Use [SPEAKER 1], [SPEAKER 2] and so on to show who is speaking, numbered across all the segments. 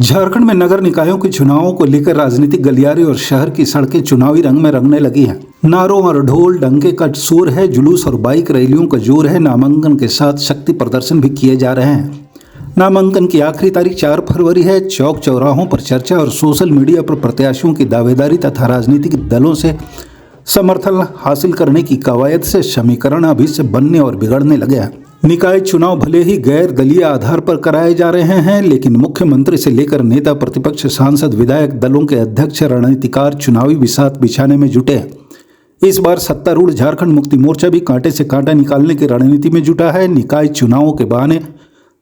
[SPEAKER 1] झारखंड में नगर निकायों के चुनावों को लेकर राजनीतिक गलियारे और शहर की सड़कें चुनावी रंग में रंगने लगी हैं। नारों और ढोल डंके का शोर है, जुलूस और बाइक रैलियों का जोर है। नामांकन के साथ शक्ति प्रदर्शन भी किए जा रहे हैं। नामांकन की आखिरी तारीख 4 फरवरी है। चौक चौराहों पर चर्चा और सोशल मीडिया पर प्रत्याशियों की दावेदारी तथा राजनीतिक दलों से समर्थन हासिल करने की कवायद से समीकरण अभी से बनने और बिगड़ने लगे हैं। निकाय चुनाव भले ही गैर दलीय आधार पर कराए जा रहे हैं, लेकिन मुख्यमंत्री से लेकर नेता प्रतिपक्ष, सांसद, विधायक दलों के अध्यक्ष, रणनीतिकार चुनावी बिसात बिछाने में जुटे हैं। इस बार सत्तारूढ़ झारखंड मुक्ति मोर्चा भी कांटे से कांटा निकालने की रणनीति में जुटा है। निकाय चुनावों के बहाने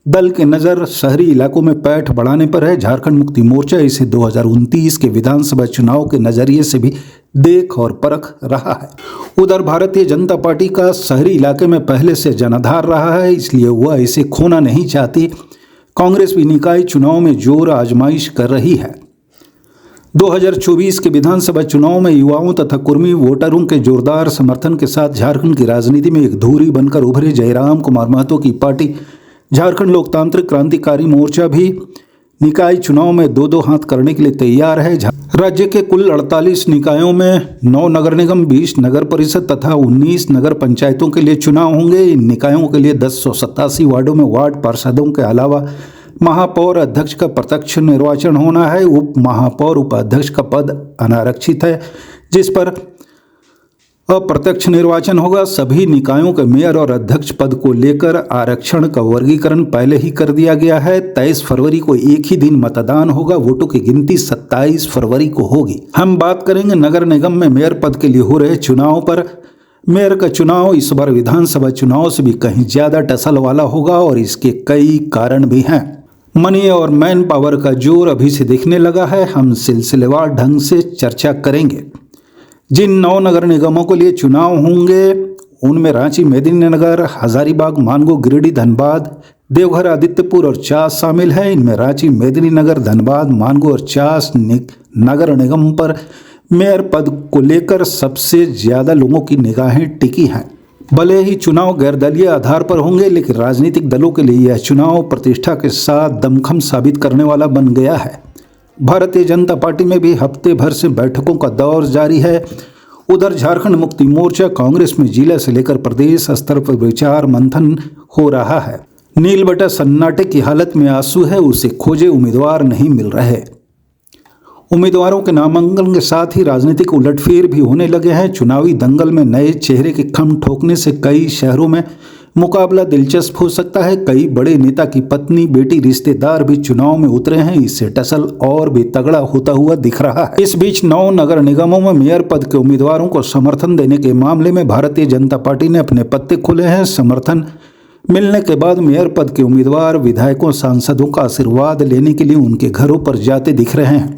[SPEAKER 1] दल की नज़र शहरी इलाकों में पैठ बढ़ाने पर है। झारखंड मुक्ति मोर्चा इसे 2029 के विधानसभा चुनाव के नज़रिए से भी देख और परख रहा है। उधर भारतीय जनता पार्टी का शहरी इलाके में पहले से जनाधार रहा है, इसलिए वह इसे खोना नहीं चाहती। कांग्रेस भी निकाय चुनाव में जोर आजमाइश कर रही है। 2024 के विधानसभा चुनाव में युवाओं तथा कुर्मी वोटरों के जोरदार समर्थन के साथ झारखंड की राजनीति में एक धुरी बनकर उभरे जयराम कुमार महतो की पार्टी झारखंड लोकतांत्रिक क्रांतिकारी मोर्चा भी निकाय चुनाव में दो हाथ करने के लिए तैयार है। राज्य के कुल 48 निकायों में 9 नगर निगम, 20 नगर परिषद तथा 19 नगर पंचायतों के लिए चुनाव होंगे। इन निकायों के लिए 1087 वार्डों में वार्ड पार्षदों के अलावा महापौर अध्यक्ष का प्रत्यक्ष निर्वाचन होना है। उप महापौर उपाध्यक्ष का पद अनारक्षित है, जिस पर अप्रत्यक्ष निर्वाचन होगा। सभी निकायों के मेयर और अध्यक्ष पद को लेकर आरक्षण का वर्गीकरण पहले ही कर दिया गया है। 23 फरवरी को एक ही दिन मतदान होगा। वोटों की गिनती 27 फरवरी को होगी। हम बात करेंगे नगर निगम में मेयर पद के लिए हो रहे चुनाव पर। मेयर का चुनाव इस बार विधानसभा चुनाव से भी कहीं ज्यादा टसल वाला होगा और इसके कई कारण भी हैं। मनी और मैन पावर का जोर अभी से दिखने लगा है। हम सिलसिलेवार ढंग से चर्चा करेंगे। जिन 9 नगर निगमों के लिए चुनाव होंगे उनमें रांची, मेदिनीनगर, हजारीबाग, मानगो, गिरिडीह, धनबाद, देवघर, आदित्यपुर और चास शामिल है। इनमें रांची, मेदिनीनगर, धनबाद, मानगो और चास नगर निगम पर मेयर पद को लेकर सबसे ज्यादा लोगों की निगाहें टिकी हैं। भले ही चुनाव गैरदलीय आधार पर होंगे, लेकिन राजनीतिक दलों के लिए यह चुनाव प्रतिष्ठा के साथ दमखम साबित करने वाला बन गया है। भारतीय जनता पार्टी में भी हफ्ते भर से बैठकों का दौर जारी है। उधर झारखंड मुक्ति मोर्चा कांग्रेस में जिला से लेकर प्रदेश स्तर पर विचार मंथन हो रहा है। नील बटा सन्नाटे की हालत में आंसू है, उसे खोजे उम्मीदवार नहीं मिल रहे। उम्मीदवारों के नामांकन के साथ ही राजनीतिक उलटफेर भी होने लगे हैं। चुनावी दंगल में नए चेहरे के खम ठोकने से कई शहरों में मुकाबला दिलचस्प हो सकता है। कई बड़े नेता की पत्नी, बेटी, रिश्तेदार भी चुनाव में उतरे हैं। इससे टसल और भी तगड़ा होता हुआ दिख रहा है। इस बीच 9 नगर निगमों में मेयर पद के उम्मीदवारों को समर्थन देने के मामले में भारतीय जनता पार्टी ने अपने पत्ते खोले हैं। समर्थन मिलने के बाद मेयर पद के उम्मीदवार विधायकों, सांसदों का आशीर्वाद लेने के लिए उनके घरों पर जाते दिख रहे हैं।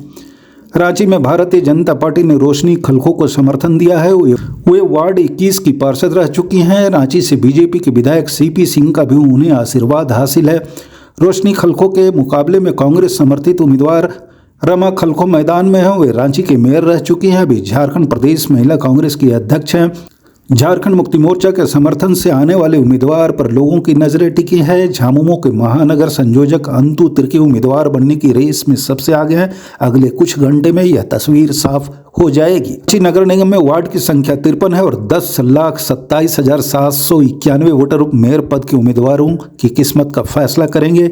[SPEAKER 1] रांची में भारतीय जनता पार्टी ने रोशनी खलखो को समर्थन दिया है। वे वार्ड 21 की पार्षद रह चुकी हैं। रांची से बीजेपी के विधायक सीपी सिंह का भी उन्हें आशीर्वाद हासिल है। रोशनी खलखो के मुकाबले में कांग्रेस समर्थित उम्मीदवार रमा खलखो मैदान में हैं। वे रांची के मेयर रह चुकी हैं, अभी झारखंड प्रदेश महिला कांग्रेस की अध्यक्ष हैं। झारखंड मुक्ति मोर्चा के समर्थन से आने वाले उम्मीदवार पर लोगों की नजरें टिकी है। झामुमो के महानगर संयोजक अंतु तिर्की उम्मीदवार बनने की रेस में सबसे आगे हैं। अगले कुछ घंटे में यह तस्वीर साफ हो जाएगी। रांची नगर निगम में वार्ड की संख्या 53 है और 10,27,791 वोटर मेयर पद के उम्मीदवारों की किस्मत का फैसला करेंगे।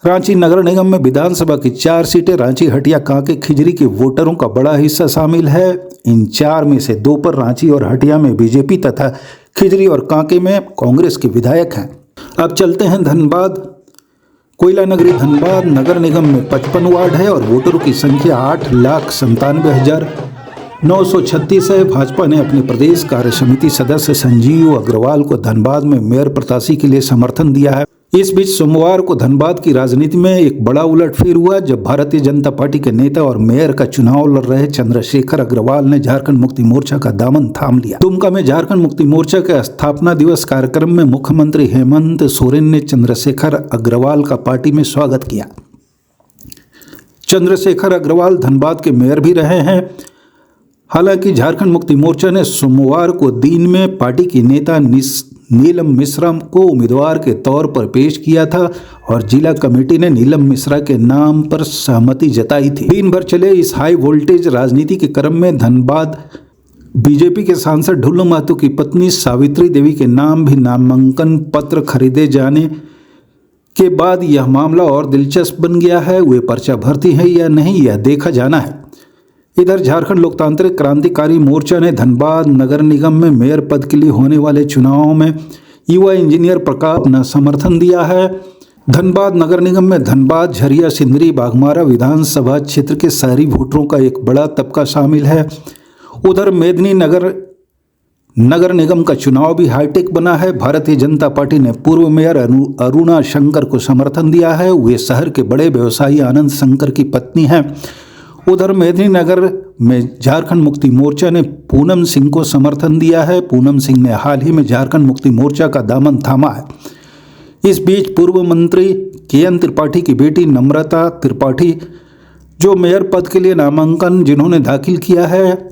[SPEAKER 1] रांची नगर निगम में विधानसभा की 4 सीटें रांची, हटिया, कांके, खिजरी के वोटरों का बड़ा हिस्सा शामिल है। इन 4 में से 2 पर रांची और हटिया में बीजेपी तथा खिजरी और कांके में कांग्रेस के विधायक हैं। अब चलते हैं धनबाद। कोयला नगरी धनबाद नगर निगम में 55 वार्ड है और वोटरों की संख्या 8,97,936 है। भाजपा ने अपने प्रदेश कार्य समिति सदस्य संजीव अग्रवाल को धनबाद में मेयर प्रत्याशी के लिए समर्थन दिया है। इस बीच सोमवार को धनबाद की राजनीति में एक बड़ा उलटफेर हुआ, जब भारतीय जनता पार्टी के नेता और मेयर का चुनाव लड़ रहे चंद्रशेखर अग्रवाल ने झारखंड मुक्ति मोर्चा का दामन थाम लिया। दुमका में झारखंड मुक्ति मोर्चा के स्थापना दिवस कार्यक्रम में मुख्यमंत्री हेमंत सोरेन ने चंद्रशेखर अग्रवाल का पार्टी में स्वागत किया। चंद्रशेखर अग्रवाल धनबाद के मेयर भी रहे हैं। हालांकि झारखंड मुक्ति मोर्चा ने सोमवार को दिन में पार्टी की नेता नीलम मिश्रा को उम्मीदवार के तौर पर पेश किया था और जिला कमेटी ने नीलम मिश्रा के नाम पर सहमति जताई थी। दिन भर चले इस हाई वोल्टेज राजनीति के क्रम में धनबाद बीजेपी के सांसद ढुल्लू महतो की पत्नी सावित्री देवी के नाम भी नामांकन पत्र खरीदे जाने के बाद यह मामला और दिलचस्प बन गया है। वे पर्चा भरती हैं या नहीं, यह देखा जाना है। इधर झारखंड लोकतांत्रिक क्रांतिकारी मोर्चा ने धनबाद नगर निगम में मेयर पद के लिए होने वाले चुनाव में युवा इंजीनियर प्रकाश ने समर्थन दिया है। धनबाद नगर निगम में धनबाद, झरिया, सिंदरी, बाघमारा विधानसभा क्षेत्र के शहरी वोटरों का एक बड़ा तबका शामिल है। उधर मेदिनी नगर निगम का चुनाव भी हाईटेक बना है। भारतीय जनता पार्टी ने पूर्व मेयर अरुणा शंकर को समर्थन दिया है। वे शहर के बड़े व्यवसायी आनंद शंकर की पत्नी हैं। उधर मेदिनी नगर में झारखंड मुक्ति मोर्चा ने पूनम सिंह को समर्थन दिया है। पूनम सिंह ने हाल ही में झारखंड मुक्ति मोर्चा का दामन थामा है। इस बीच पूर्व मंत्री केएन त्रिपाठी की बेटी नम्रता त्रिपाठी, जो मेयर पद के लिए नामांकन जिन्होंने दाखिल किया है,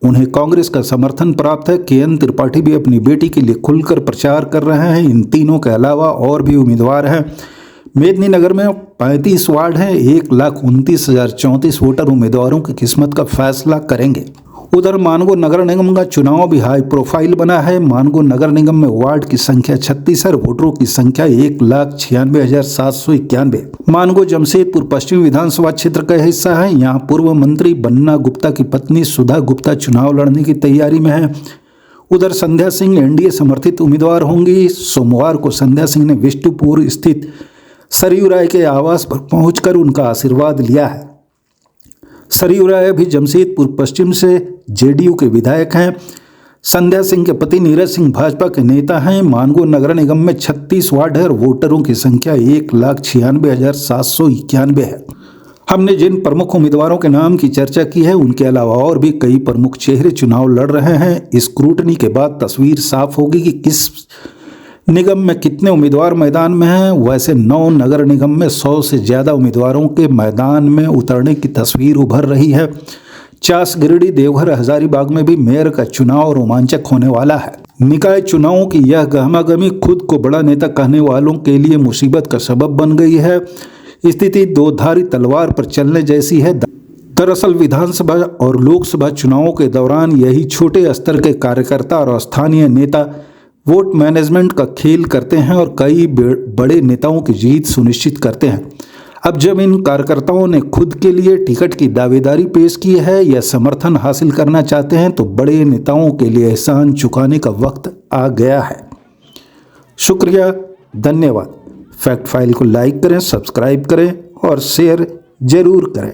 [SPEAKER 1] उन्हें कांग्रेस का समर्थन प्राप्त है। केएन त्रिपाठी भी अपनी बेटी के लिए खुलकर प्रचार कर रहे हैं। इन तीनों के अलावा और भी उम्मीदवार हैं। मेदिनी नगर में 35 वार्ड हैं। 1,29,034 वोटर उम्मीदवारों की किस्मत का फैसला करेंगे। उधर मानगो नगर निगम का चुनाव भी हाई प्रोफाइल बना है। मानगो नगर निगम में वार्ड की संख्या 36 है, वोटरों की संख्या 1,96,791। मानगो जमशेदपुर पश्चिम विधानसभा क्षेत्र का हिस्सा है। यहाँ पूर्व मंत्री बन्ना गुप्ता की पत्नी सुधा गुप्ता चुनाव लड़ने की तैयारी में है। उधर संध्या सिंह एनडीए समर्थित उम्मीदवार होंगी। सोमवार को संध्या सिंह ने विष्णुपुर स्थित सरयू राय के आवास पर पहुंचकर उनका आशीर्वाद लिया है। सरयू राय भी जमशेदपुर पश्चिम से जेडीयू के विधायक हैं। संध्या सिंह के पति नीरज सिंह भाजपा के नेता हैं। मानगो नगर निगम में 36 वार्ड है और वोटरों की संख्या 1,96,791 है। हमने जिन प्रमुख उम्मीदवारों के नाम की चर्चा की है, उनके अलावा और भी कई प्रमुख चेहरे चुनाव लड़ रहे हैं। स्क्रूटनी के बाद तस्वीर साफ होगी कि किस निगम में कितने उम्मीदवार मैदान में हैं। वैसे 9 नगर निगम में 100 से ज़्यादा उम्मीदवारों के मैदान में उतरने की तस्वीर उभर रही है। चास, गिरिडीह, देवघर, हजारीबाग में भी मेयर का चुनाव रोमांचक होने वाला है। निकाय चुनावों की यह गहमागहमी खुद को बड़ा नेता कहने वालों के लिए मुसीबत का सबब बन गई है। स्थिति दो-धारी तलवार पर चलने जैसी है। दरअसल विधानसभा और लोकसभा चुनावों के दौरान यही छोटे स्तर के कार्यकर्ता और स्थानीय नेता वोट मैनेजमेंट का खेल करते हैं और कई बड़े नेताओं की जीत सुनिश्चित करते हैं। अब जब इन कार्यकर्ताओं ने खुद के लिए टिकट की दावेदारी पेश की है या समर्थन हासिल करना चाहते हैं, तो बड़े नेताओं के लिए एहसान चुकाने का वक्त आ गया है। शुक्रिया, धन्यवाद। फैक्ट फाइल को लाइक करें, सब्सक्राइब करें और शेयर जरूर करें।